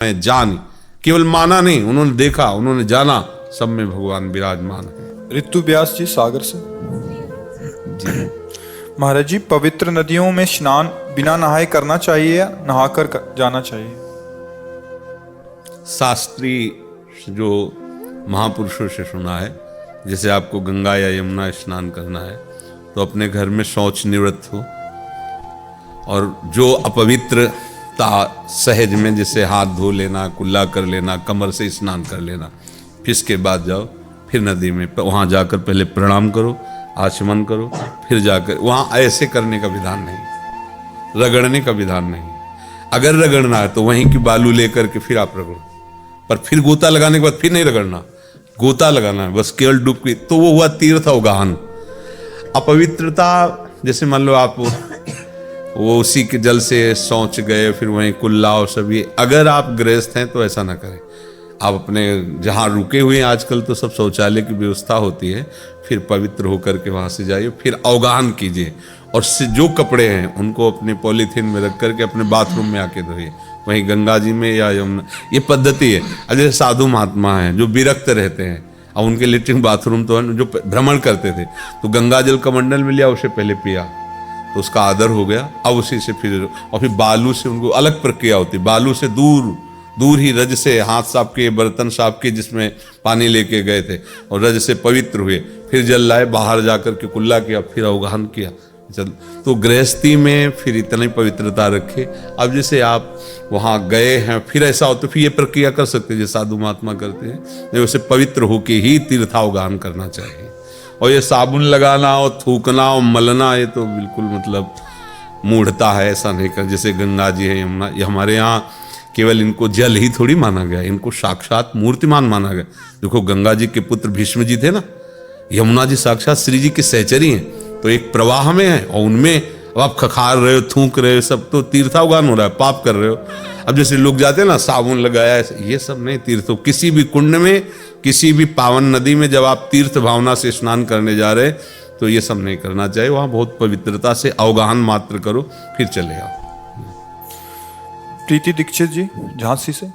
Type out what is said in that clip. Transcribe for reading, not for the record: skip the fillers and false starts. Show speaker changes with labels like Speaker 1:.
Speaker 1: मैं जान, केवल माना नहीं, उन्होंने देखा, उन्होंने जाना, सब में भगवान विराजमान है।
Speaker 2: ऋतु व्यास जी सागर से।
Speaker 1: जी
Speaker 2: महाराज जी, पवित्र नदियों में स्नान बिना नहाए करना चाहिए या नहाकर जाना चाहिए?
Speaker 1: शास्त्रीय जो महापुरुषों से सुना है, जैसे आपको गंगा या यमुना स्नान करना है तो अपने घर में शौच निवृत्त हो, और जो अपवित्रता सहज में जैसे हाथ धो लेना, कुल्ला कर लेना, कमर से स्नान कर लेना, फिर इसके बाद जाओ, फिर नदी में वहाँ जाकर पहले प्रणाम करो, आचमन करो, फिर जाकर वहाँ ऐसे करने का विधान नहीं, रगड़ने का विधान नहीं। अगर रगड़ना है तो वहीं की बालू लेकर के फिर आप रगड़ो, पर फिर गोता लगाने के बाद फिर नहीं रगड़ना, गोता लगाना है बस, केवल डुबकी, तो वो हुआ तीर्थ अवगाहन। अपवित्रता जैसे मान लो आप वो उसी के जल से शौच गए, फिर वहीं कुल्ला और सब, ये अगर आप गृहस्थ हैं तो ऐसा ना करें। आप अपने जहाँ रुके हुए हैं, आजकल तो सब शौचालय की व्यवस्था होती है, फिर पवित्र होकर के वहाँ से जाइए, फिर अवगाहन कीजिए, और जो कपड़े हैं उनको अपने पॉलीथीन में रख करके अपने बाथरूम में आके धोइए, वहीं गंगा जी में या यमुना। ये पद्धति है। अब जैसे साधु महात्मा हैं जो विरक्त रहते हैं, अब उनके लेटरिन बाथरूम तो जो भ्रमण करते थे, तो गंगा जल कमंडल में लिया, उसे पहले पिया तो उसका आदर हो गया, अब उसी से फिर, और फिर बालू से, उनको अलग प्रक्रिया होती, बालू से दूर दूर ही रज से हाथ साफ किए, बर्तन साफ किए जिसमें पानी लेके गए थे, और रज से पवित्र हुए, फिर जल लाए, बाहर जाकर के कुल्ला किया, फिर अवगाहन किया। तो गृहस्थी में फिर इतनी पवित्रता रखे। अब जैसे आप वहाँ गए हैं, फिर ऐसा हो तो फिर ये प्रक्रिया कर सकते हैं, जैसे साधु महात्मा करते हैं, नहीं उसे पवित्र होके ही तीर्थावगाहन करना चाहिए। और ये साबुन लगाना और थूकना और मलना, ये तो बिल्कुल मतलब मूढ़ता है, ऐसा नहीं कर। जैसे गंगा जी है, यमुना, ये हमारे यहाँ केवल इनको जल ही थोड़ी माना गया, इनको साक्षात मूर्तिमान माना गया। देखो गंगा जी के पुत्र भीष्म जी थे ना, यमुना जी साक्षात श्री जी की सहचरी हैं, तो एक प्रवाह में है, और उनमें अब आप खखार रहे हो, थूक रहे हो, सब तो तीर्थावगान हो रहा है, पाप कर रहे हो। अब जैसे लोग जाते हैं ना, साबुन लगाया, ये सब नहीं तीर्थ। किसी भी कुंड में, किसी भी पावन नदी में जब आप तीर्थ भावना से स्नान करने जा रहे तो ये सब नहीं करना चाहिए। वहाँ बहुत पवित्रता से अवगाहन मात्र करो, फिर चले आओ।
Speaker 2: प्रीति दीक्षित जी झांसी से।